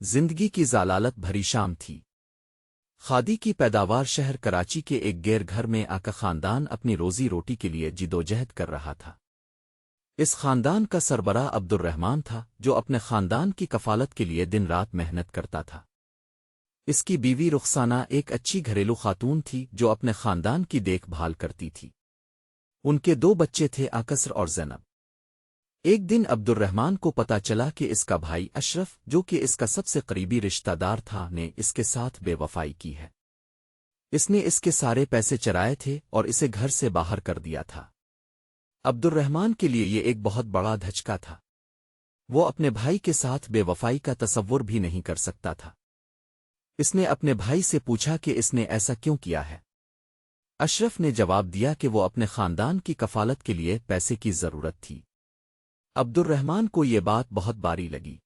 زندگی کی ضلالت بھری شام تھی۔ کھادی کی پیداوار شہر کراچی کے ایک غیر گھر میں آکا خاندان اپنی روزی روٹی کے لیے جدوجہد کر رہا تھا۔ اس خاندان کا سربراہ عبد الرحمان تھا، جو اپنے خاندان کی کفالت کے لیے دن رات محنت کرتا تھا۔ اس کی بیوی رخسانہ ایک اچھی گھریلو خاتون تھی جو اپنے خاندان کی دیکھ بھال کرتی تھی۔ ان کے 2 بچے تھے، آکسر اور زینب۔ ایک دن عبد الرحمان کو پتا چلا کہ اس کا بھائی اشرف، جو کہ اس کا سب سے قریبی رشتہ دار تھا، نے اس کے ساتھ بے وفائی کی ہے۔ اس نے اس کے سارے پیسے چرائے تھے اور اسے گھر سے باہر کر دیا تھا۔ عبد الرحمان کے لیے یہ ایک بہت بڑا دھچکا تھا۔ وہ اپنے بھائی کے ساتھ بے وفائی کا تصور بھی نہیں کر سکتا تھا۔ اس نے اپنے بھائی سے پوچھا کہ اس نے ایسا کیوں کیا ہے۔ اشرف نے جواب دیا کہ وہ اپنے خاندان کی کفالت کے لیے پیسے کی ضرورت تھی۔ عبد الرحمان کو یہ بات بہت باری لگی۔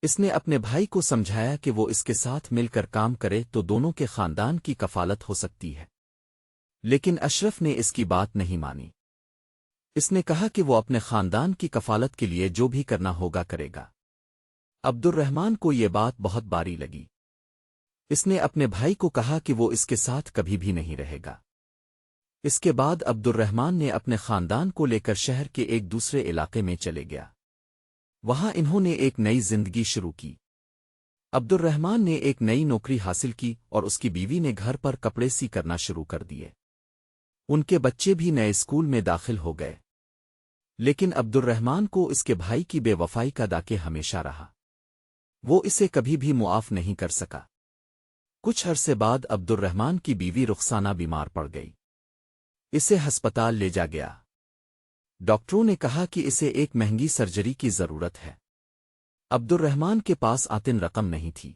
اس نے اپنے بھائی کو سمجھایا کہ وہ اس کے ساتھ مل کر کام کرے تو دونوں کے خاندان کی کفالت ہو سکتی ہے، لیکن اشرف نے اس کی بات نہیں مانی۔ اس نے کہا کہ وہ اپنے خاندان کی کفالت کے لیے جو بھی کرنا ہوگا کرے گا۔ عبد الرحمان کو یہ بات بہت باری لگی۔ اس نے اپنے بھائی کو کہا کہ وہ اس کے ساتھ کبھی بھی نہیں رہے گا۔ اس کے بعد عبد الرحمان نے اپنے خاندان کو لے کر شہر کے ایک دوسرے علاقے میں چلے گیا۔ وہاں انہوں نے ایک نئی زندگی شروع کی۔ عبد الرحمان نے ایک نئی نوکری حاصل کی اور اس کی بیوی نے گھر پر کپڑے سی کرنا شروع کر دیے۔ ان کے بچے بھی نئے اسکول میں داخل ہو گئے، لیکن عبد الرحمان کو اس کے بھائی کی بے وفائی کا داغ ہمیشہ رہا۔ وہ اسے کبھی بھی معاف نہیں کر سکا۔ کچھ عرصے بعد عبد الرحمان کی بیوی رخسانہ بیمار پڑ گئی۔ اسے ہسپتال لے جا گیا۔ ڈاکٹروں نے کہا کہ اسے ایک مہنگی سرجری کی ضرورت ہے۔ عبد الرحمان کے پاس آتن رقم نہیں تھی۔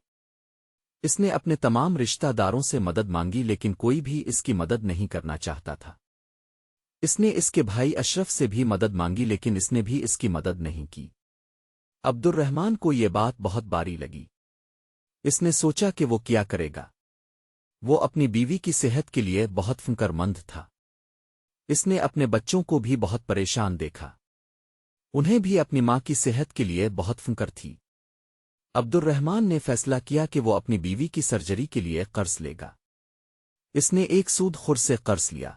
اس نے اپنے تمام رشتہ داروں سے مدد مانگی، لیکن کوئی بھی اس کی مدد نہیں کرنا چاہتا تھا۔ اس نے اس کے بھائی اشرف سے بھی مدد مانگی، لیکن اس نے بھی اس کی مدد نہیں کی۔ عبد الرحمان کو یہ بات بہت باری لگی۔ اس نے سوچا کہ وہ کیا کرے گا۔ وہ اپنی بیوی کی صحت کے لیے بہت فکر مند تھا۔ اس نے اپنے بچوں کو بھی بہت پریشان دیکھا۔ انہیں بھی اپنی ماں کی صحت کے لیے بہت فکر تھی۔ عبد الرحمان نے فیصلہ کیا کہ وہ اپنی بیوی کی سرجری کے لیے قرض لے گا۔ اس نے ایک سود خور سے قرض لیا۔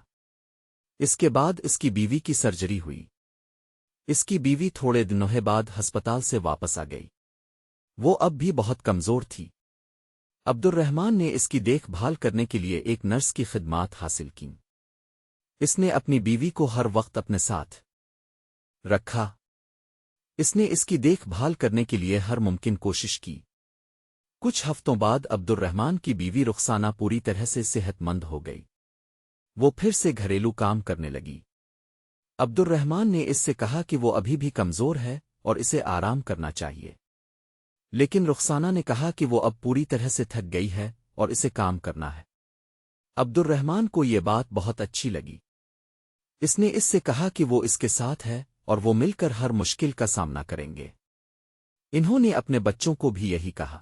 اس کے بعد اس کی بیوی کی سرجری ہوئی۔ اس کی بیوی تھوڑے دنوں بعد ہسپتال سے واپس آ گئی۔ وہ اب بھی بہت کمزور تھی۔ عبد الرحمان نے اس کی دیکھ بھال کرنے کے لیے ایک نرس کی خدمات حاصل کیں۔ اس نے اپنی بیوی کو ہر وقت اپنے ساتھ رکھا۔ اس نے اس کی دیکھ بھال کرنے کے لیے ہر ممکن کوشش کی۔ کچھ ہفتوں بعد عبد الرحمان کی بیوی رخسانہ پوری طرح سے صحت مند ہو گئی۔ وہ پھر سے گھریلو کام کرنے لگی۔ عبد الرحمان نے اس سے کہا کہ وہ ابھی بھی کمزور ہے اور اسے آرام کرنا چاہیے، لیکن رخسانہ نے کہا کہ وہ اب پوری طرح سے تھک گئی ہے اور اسے کام کرنا ہے۔ عبد الرحمان کو یہ بات بہت اچھی لگی۔ اس نے اس سے کہا کہ وہ اس کے ساتھ ہے اور وہ مل کر ہر مشکل کا سامنا کریں گے۔ انہوں نے اپنے بچوں کو بھی یہی کہا۔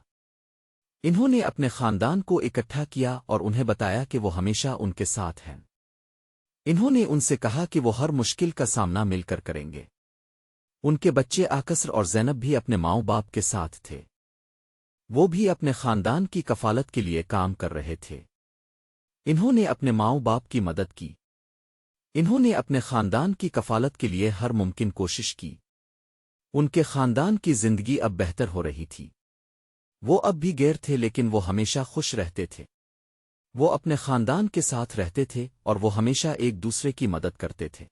انہوں نے اپنے خاندان کو اکٹھا کیا اور انہیں بتایا کہ وہ ہمیشہ ان کے ساتھ ہیں۔ انہوں نے ان سے کہا کہ وہ ہر مشکل کا سامنا مل کر کریں گے۔ ان کے بچے آکسر اور زینب بھی اپنے ماؤں باپ کے ساتھ تھے۔ وہ بھی اپنے خاندان کی کفالت کے لیے کام کر رہے تھے۔ انہوں نے اپنے ماؤں باپ کی مدد کی۔ انہوں نے اپنے خاندان کی کفالت کے لیے ہر ممکن کوشش کی۔ ان کے خاندان کی زندگی اب بہتر ہو رہی تھی۔ وہ اب بھی غیر تھے، لیکن وہ ہمیشہ خوش رہتے تھے۔ وہ اپنے خاندان کے ساتھ رہتے تھے اور وہ ہمیشہ ایک دوسرے کی مدد کرتے تھے۔